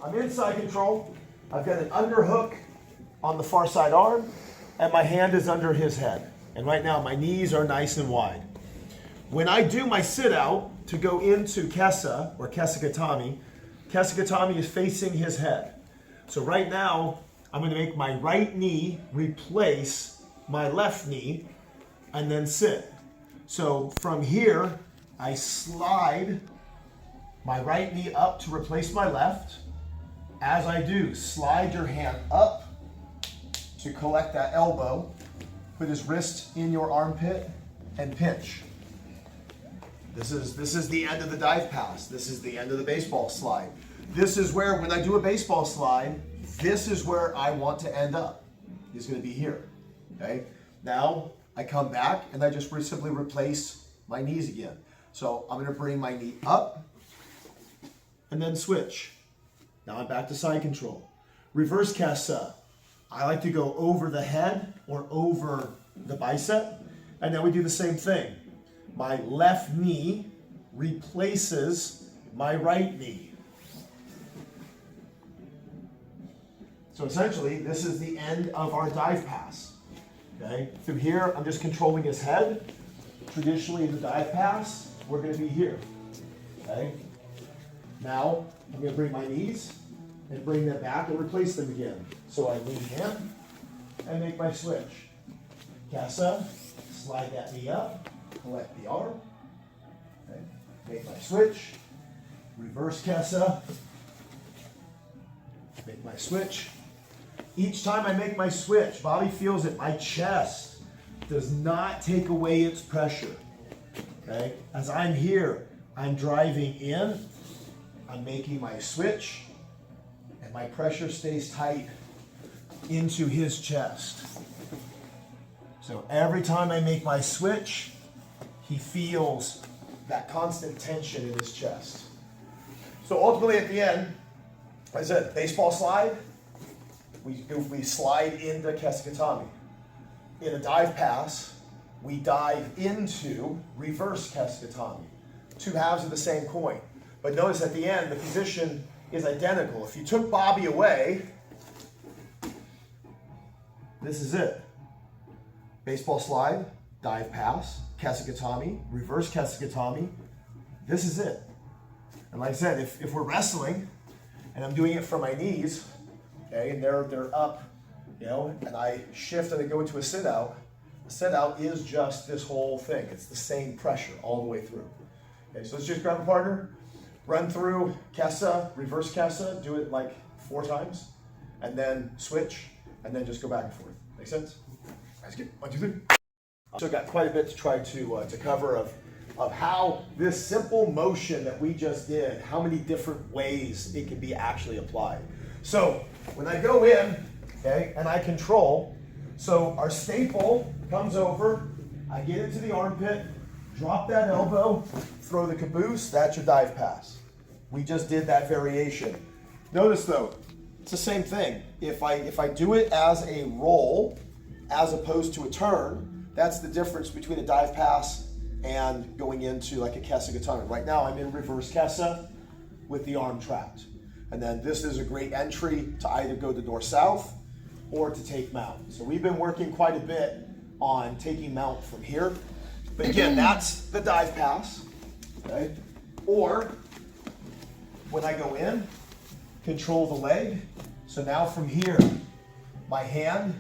I'm in side control. I've got an underhook on the far side arm, and my hand is under his head. And right now, my knees are nice and wide. When I do my sit out to go into Kesa, or Kesagatami, Kesagatami is facing his head. So right now, I'm going to make my right knee replace my left knee and then sit. So from here, I slide my right knee up to replace my left. As I do, slide your hand up to collect that elbow. Put his wrist in your armpit and pinch. This is the end of the dive pass. This is the end of the baseball slide. This is where, when I do a baseball slide, this is where I want to end up. It's going to be here. Okay? Now I come back and I just simply replace my knees again. So I'm going to bring my knee up and then switch. Now I'm back to side control. Reverse Kesa. I like to go over the head or over the bicep, and then we do the same thing. My left knee replaces my right knee. So essentially, this is the end of our dive pass. Okay? Through here, I'm just controlling his head. Traditionally, in the dive pass, we're going to be here. Okay? Now, I'm going to bring my knees and bring them back and replace them again. So I lean in and make my switch. Kesa, slide that knee up, collect the arm. Okay. Make my switch. Reverse Kesa. Make my switch. Each time I make my switch, Bobby feels it. My chest does not take away its pressure. Okay? As I'm here, I'm driving in. I'm making my switch. And my pressure stays tight into his chest. So every time I make my switch, he feels that constant tension in his chest. So ultimately at the end, like I said, baseball slide, we slide into Kesagatami. In a dive pass, we dive into reverse Kesagatami. Two halves of the same coin. But notice at the end, the position is identical. If you took Bobby away, this is it. Baseball slide, dive pass, Kesagatami, reverse Kesagatami. This is it. And like I said, if we're wrestling and I'm doing it from my knees, okay, and they're up, you know, and I shift and I go into a sit out is just this whole thing. It's the same pressure all the way through. Okay, so let's just grab a partner, run through Kesa, reverse Kesa, do it like 4 times, and then switch, and then just go back and forth. Make sense? That's good. 1, 2, 3. So got quite a bit to try to cover of how this simple motion that we just did, how many different ways it can be actually applied. So when I go in, okay, and I control, so our staple comes over, I get into the armpit, drop that elbow, throw the caboose, that's your dive pass. We just did that variation. Notice though, it's the same thing. If I do it as a roll, as opposed to a turn, that's the difference between a dive pass and going into like a Kesagatami. Right now I'm in reverse Kesa with the arm trapped. And then this is a great entry to either go to north-south or to take mount. So we've been working quite a bit on taking mount from here. But again, that's the dive pass, okay? Or when I go in, control the leg. So now from here, my hand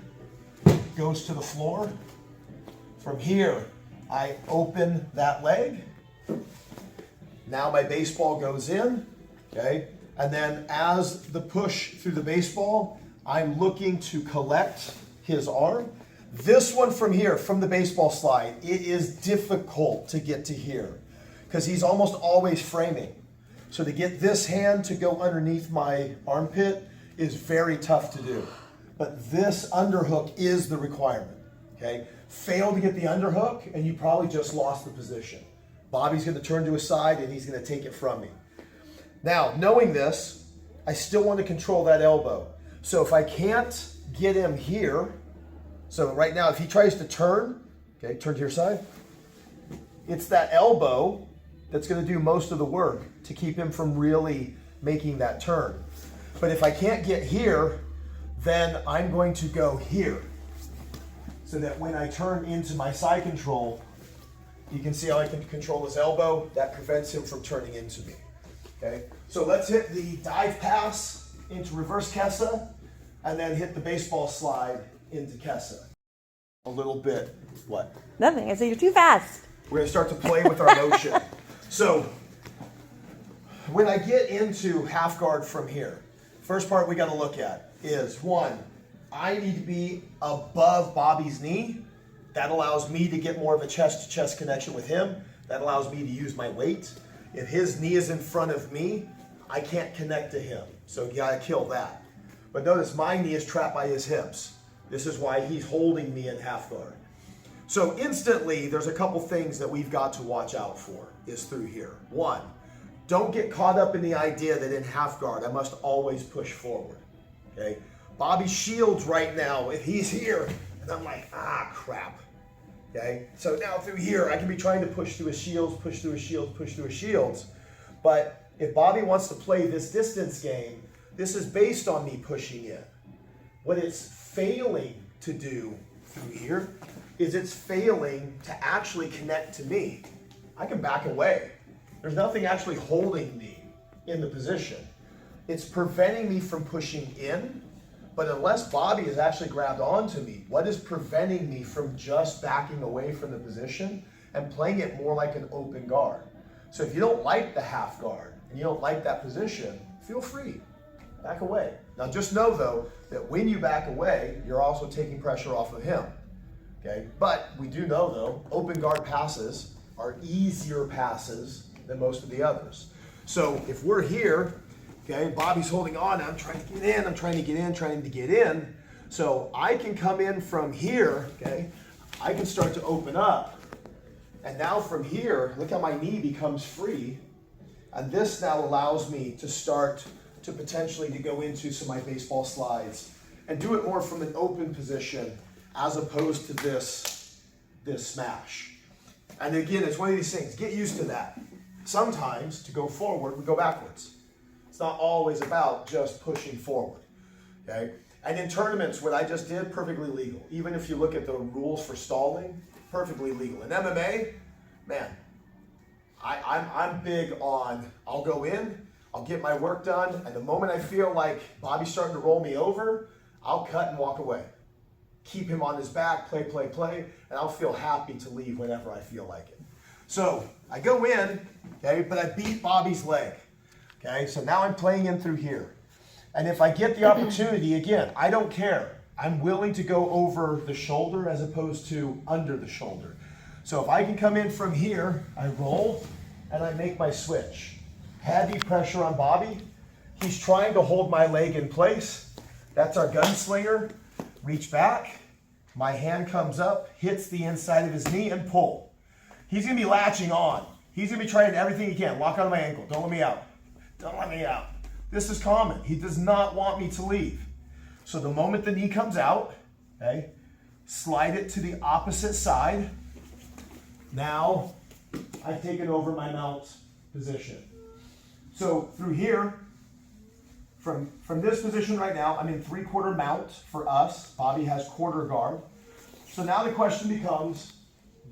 goes to the floor. From here, I open that leg. Now my baseball goes in, okay? And then as the push through the baseball, I'm looking to collect his arm. This one from here, from the baseball slide, it is difficult to get to here because he's almost always framing. So to get this hand to go underneath my armpit is very tough to do. But this underhook is the requirement, okay? Fail to get the underhook and you probably just lost the position. Bobby's gonna turn to his side and he's gonna take it from me. Now, knowing this, I still want to control that elbow. So if I can't get him here, so right now if he tries to turn, okay, turn to your side, it's that elbow that's going to do most of the work to keep him from really making that turn. But if I can't get here, then I'm going to go here. So that when I turn into my side control, you can see how I can control his elbow. That prevents him from turning into me. Okay, so let's hit the dive pass into reverse Kessa, and then hit the baseball slide into Kessa. A little bit, what? Nothing, I said you're too fast. We're gonna start to play with our motion. So, when I get into half guard from here, first part we gotta look at is, one, I need to be above Bobby's knee. That allows me to get more of a chest-to-chest connection with him. That allows me to use my weight. If his knee is in front of me, I can't connect to him. So you gotta kill that. But notice my knee is trapped by his hips. This is why he's holding me in half guard. So instantly, there's a couple things that we've got to watch out for is through here. One, don't get caught up in the idea that in half guard, I must always push forward, okay? Bobby shields right now, if he's here, and I'm like, crap, okay? So now through here, I can be trying to push through his shields, push through his shields, push through his shields. But if Bobby wants to play this distance game, this is based on me pushing in. What it's failing to do through here is it's failing to actually connect to me. I can back away. There's nothing actually holding me in the position. It's preventing me from pushing in, but unless Bobby has actually grabbed onto me, what is preventing me from just backing away from the position and playing it more like an open guard? So if you don't like the half guard and you don't like that position, feel free, back away. Now just know though, that when you back away, you're also taking pressure off of him, okay? But we do know though, open guard passes are easier passes than most of the others. So if we're here, okay, Bobby's holding on, I'm trying to get in, I'm trying to get in, trying to get in. So I can come in from here, okay? I can start to open up. And now from here, look how my knee becomes free. And this now allows me to start to potentially to go into some of my baseball slides and do it more from an open position as opposed to this smash. And again, it's one of these things, get used to that. Sometimes to go forward, we go backwards. It's not always about just pushing forward, okay? And in tournaments, what I just did, perfectly legal. Even if you look at the rules for stalling, perfectly legal. In MMA, man, I'm big on, I'll go in, I'll get my work done, and the moment I feel like Bobby's starting to roll me over, I'll cut and walk away. Keep him on his back, play, and I'll feel happy to leave whenever I feel like it. So I go in, okay, but I beat Bobby's leg. Okay, so now I'm playing in through here. And if I get the opportunity, again, I don't care. I'm willing to go over the shoulder as opposed to under the shoulder. So if I can come in from here, I roll and I make my switch. Heavy pressure on Bobby. He's trying to hold my leg in place. That's our gunslinger. Reach back. My hand comes up, hits the inside of his knee and pull. He's gonna be latching on. He's gonna be trying everything he can. Lock onto my ankle, don't let me out. Don't let me out. This is common. He does not want me to leave. So the moment the knee comes out, okay, slide it to the opposite side. Now, I've taken over my mount position. So through here, from this position right now, I'm in 3/4 mount for us. Bobby has quarter guard. So now the question becomes,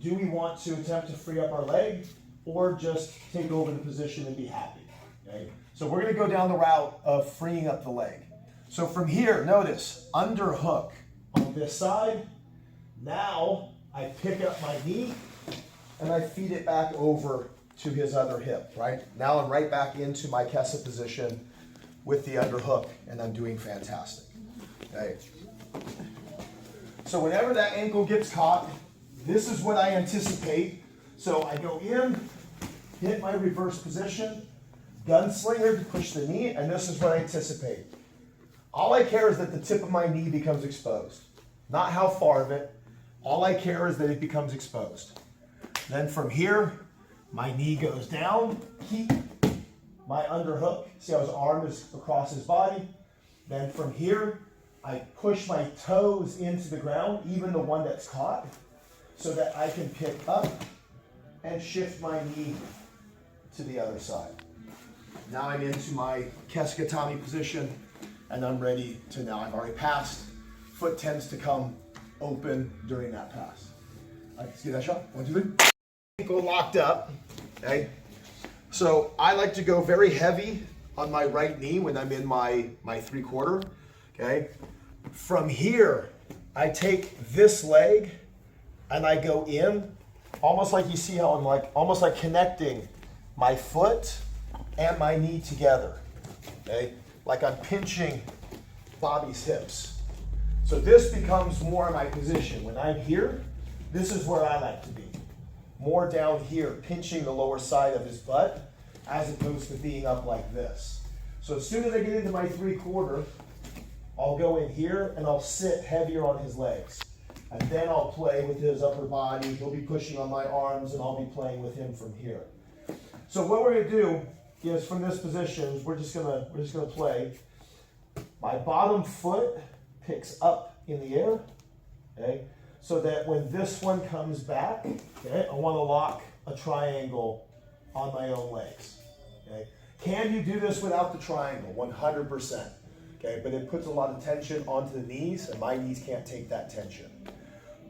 do we want to attempt to free up our leg or just take over the position and be happy? Okay? So we're going to go down the route of freeing up the leg. So from here, notice, under hook on this side. Now I pick up my knee and I feed it back over to his other hip, right? Now I'm right back into my Kessa position with the underhook, and I'm doing fantastic, okay? So whenever that ankle gets caught, this is what I anticipate. So I go in, hit my reverse position, gunslinger to push the knee, and this is what I anticipate. All I care is that the tip of my knee becomes exposed, not how far of it. All I care is that it becomes exposed. Then from here, my knee goes down, keep my underhook. See how his arm is across his body? Then from here, I push my toes into the ground, even the one that's caught, so that I can pick up and shift my knee to the other side. Now I'm into my Kessa Gatame position, and I'm ready to now, I've already passed. Foot tends to come open during that pass. All right, let's give that shot. 1, 2, 3. Ankle locked up, okay? So I like to go very heavy on my right knee when I'm in my 3/4, okay? From here, I take this leg and I go in, almost like you see how I'm like, almost like connecting my foot and my knee together, okay? Like I'm pinching Bobby's hips. So this becomes more my position. When I'm here, this is where I like to be. More down here, pinching the lower side of his butt, as opposed to being up like this. So as soon as I get into my 3/4, I'll go in here and I'll sit heavier on his legs. And then I'll play with his upper body. He'll be pushing on my arms and I'll be playing with him from here. So what we're gonna do is from this position, we're just gonna play. My bottom foot picks up in the air, okay? So that when this one comes back, okay, I wanna lock a triangle on my own legs, okay? Can you do this without the triangle? 100%, okay? But it puts a lot of tension onto the knees and my knees can't take that tension.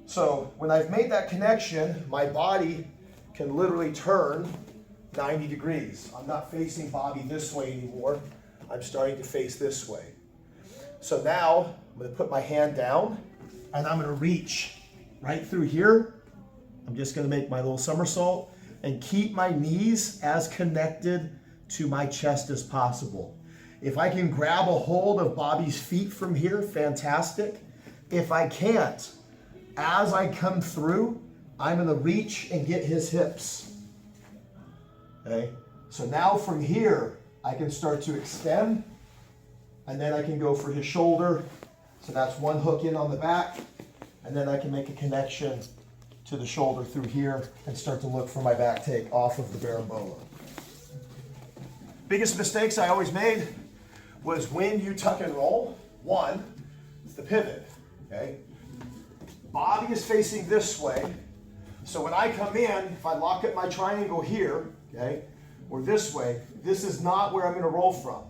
So when I've made that connection, my body can literally turn 90 degrees. I'm not facing Bobby this way anymore. I'm starting to face this way. So now I'm gonna put my hand down and I'm gonna reach right through here. I'm just gonna make my little somersault and keep my knees as connected to my chest as possible. If I can grab a hold of Bobby's feet from here, fantastic. If I can't, as I come through, I'm gonna reach and get his hips. Okay, so now from here, I can start to extend, and then I can go for his shoulder. So that's one hook in on the back, and then I can make a connection to the shoulder through here and start to look for my back take off of the berimbolo. Biggest mistakes I always made was when you tuck and roll, one, it's the pivot, okay? Bobby is facing this way, so when I come in, if I lock up my triangle here, okay, or this way, this is not where I'm gonna roll from,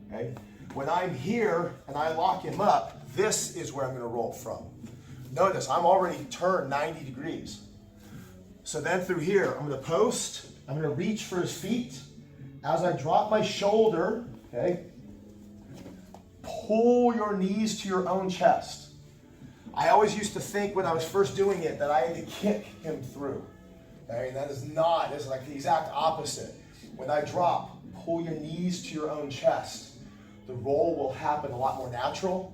okay? When I'm here and I lock him up, this is where I'm gonna roll from. Notice, I'm already turned 90 degrees. So then through here, I'm gonna post, I'm gonna reach for his feet. As I drop my shoulder, okay, pull your knees to your own chest. I always used to think when I was first doing it that I had to kick him through. Okay, that is not, it's like the exact opposite. When I drop, pull your knees to your own chest. The roll will happen a lot more natural.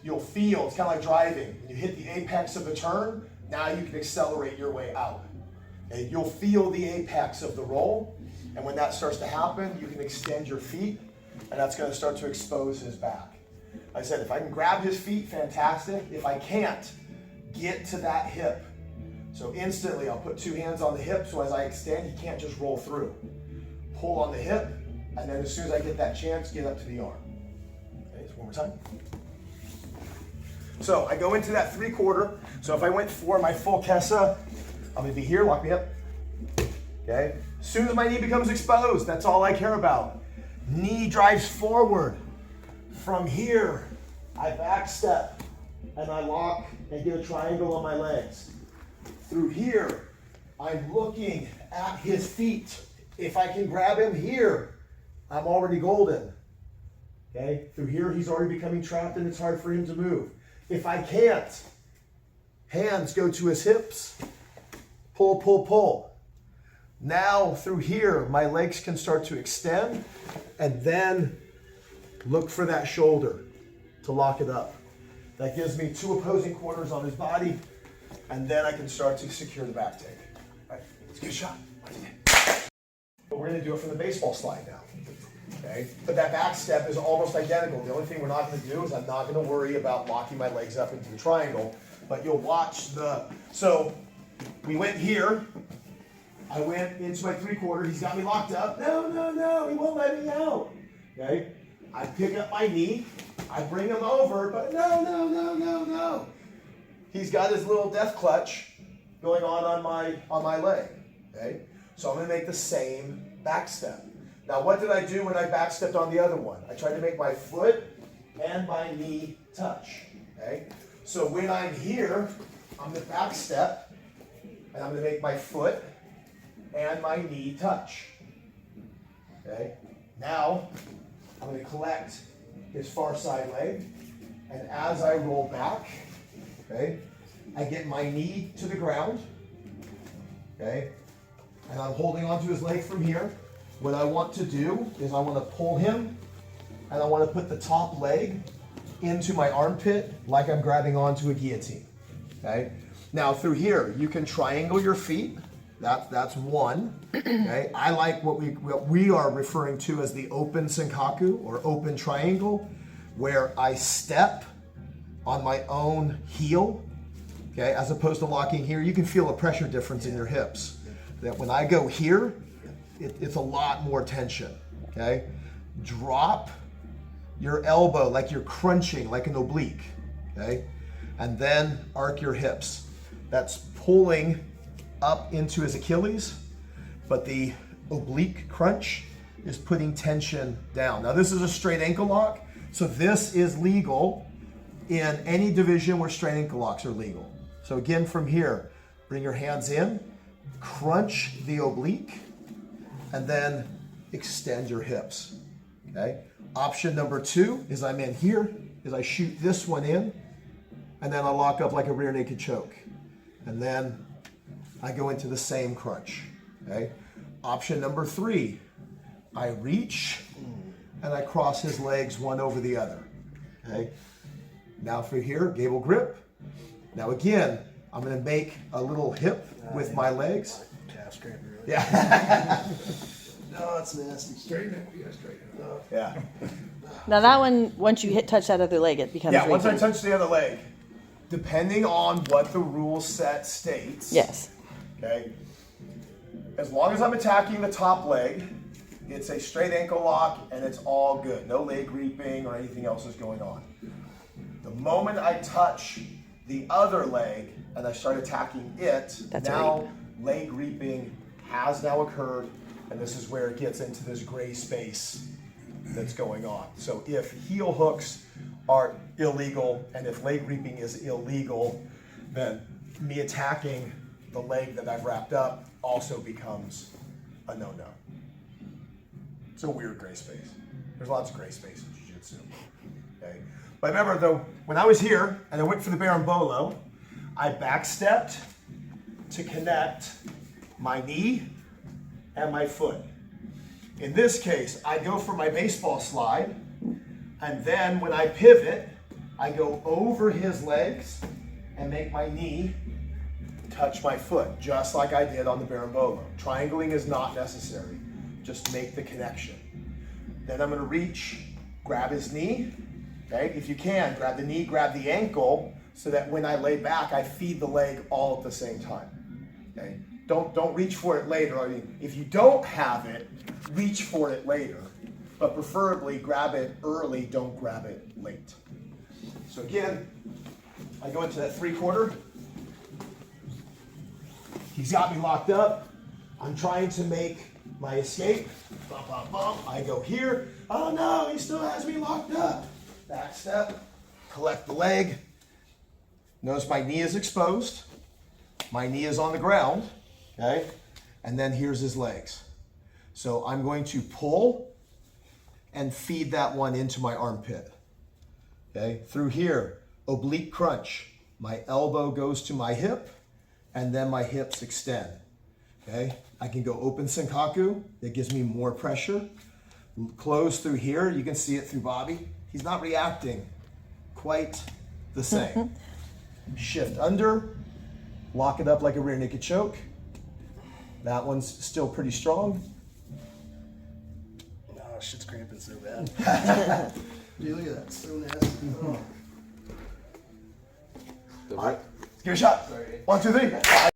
You'll feel, it's kind of like driving. When you hit the apex of the turn, now you can accelerate your way out. Okay, you'll feel the apex of the roll, and when that starts to happen, you can extend your feet, and that's going to start to expose his back. I said, if I can grab his feet, fantastic. If I can't, get to that hip. So instantly, I'll put two hands on the hip, so as I extend, he can't just roll through. Pull on the hip, and then as soon as I get that chance, get up to the arm. Okay, so one more time. So I go into that 3/4. So if I went for my full Kessa, I'm gonna be here, lock me up. Okay, as soon as my knee becomes exposed, that's all I care about. Knee drives forward. From here, I back step and I lock and get a triangle on my legs. Through here, I'm looking at his feet. If I can grab him here, I'm already golden. Okay, through here, he's already becoming trapped and it's hard for him to move. If I can't, hands go to his hips, pull, pull, pull. Now through here, my legs can start to extend and then look for that shoulder to lock it up. That gives me two opposing corners on his body, and then I can start to secure the back take. All right, let's get a shot. But we're gonna do it from the baseball slide now. Okay, but that back step is almost identical. The only thing we're not gonna do is I'm not gonna worry about locking my legs up into the triangle, but you'll watch the, so we went here, I went into my 3/4, he's got me locked up. No, no, no, he won't let me out. Okay, I pick up my knee, I bring him over, but no, no, no, no, no. He's got his little death clutch going on my leg. Okay, so I'm gonna make the same back step. Now, what did I do when I back stepped on the other one? I tried to make my foot and my knee touch. Okay? So when I'm here, I'm going to back step, and I'm going to make my foot and my knee touch. Okay? Now, I'm going to collect his far side leg, and as I roll back, okay, I get my knee to the ground, okay, and I'm holding onto his leg from here. What I want to do is I want to pull him, and I want to put the top leg into my armpit like I'm grabbing onto a guillotine, okay? Now through here, you can triangle your feet. That's one, okay? I like what we are referring to as the open senkaku or open triangle, where I step on my own heel, okay, as opposed to locking here. You can feel a pressure difference in your hips. That when I go here, it's a lot more tension, okay? Drop your elbow like you're crunching, like an oblique, okay? And then arc your hips. That's pulling up into his Achilles, but the oblique crunch is putting tension down. Now this is a straight ankle lock, so this is legal in any division where straight ankle locks are legal. So again, from here, bring your hands in, crunch the oblique, and then extend your hips, okay? Option number 2 is I'm in here, is I shoot this one in, and then I lock up like a rear naked choke. And then I go into the same crunch, okay? Option number 3, I reach and I cross his legs one over the other, okay? Now for here, gable grip. Now again, I'm gonna make a little hip with my legs. Calf scraper. Yeah. No, it's nasty. Straighten it. You gotta straighten it up. Yeah. Now that one, once you touch that other leg, it becomes. Yeah, once I rigid. touch the other leg, depending on what the rule set states. Yes. Okay. As long as I'm attacking the top leg, it's a straight ankle lock and it's all good. No leg reaping or anything else is going on. The moment I touch the other leg and I start attacking it, That's now leg reaping has now occurred, and this is where it gets into this gray space that's going on. So if heel hooks are illegal and if leg reaping is illegal, then me attacking the leg that I've wrapped up also becomes a no-no. It's a weird gray space. There's lots of gray space in jiu-jitsu. Okay? But remember though, when I was here and I went for the berimbolo, I backstepped to connect my knee and my foot. In this case, I go for my baseball slide, and then when I pivot, I go over his legs and make my knee touch my foot, just like I did on the berimbolo. Triangling is not necessary. Just make the connection. Then I'm gonna reach, grab his knee, okay? If you can, grab the knee, grab the ankle, so that when I lay back, I feed the leg all at the same time, okay? Don't reach for it later. I mean, if you don't have it, reach for it later, but preferably grab it early, don't grab it late. So again, I go into that 3/4. He's got me locked up. I'm trying to make my escape. Bump, bump, bump. I go here. Oh no, he still has me locked up. Back step, collect the leg. Notice my knee is exposed. My knee is on the ground, okay? And then here's his legs. So I'm going to pull and feed that one into my armpit, okay? Through here, oblique crunch. My elbow goes to my hip, and then my hips extend, okay? I can go open senkaku. That gives me more pressure. Close through here. You can see it through Bobby. He's not reacting quite the same. Shift under, lock it up like a rear naked choke. That one's still pretty strong. Oh, shit's cramping so bad. Dude, look at that. So nasty. Oh. All right, give it a shot. Sorry. 1, 2, 3.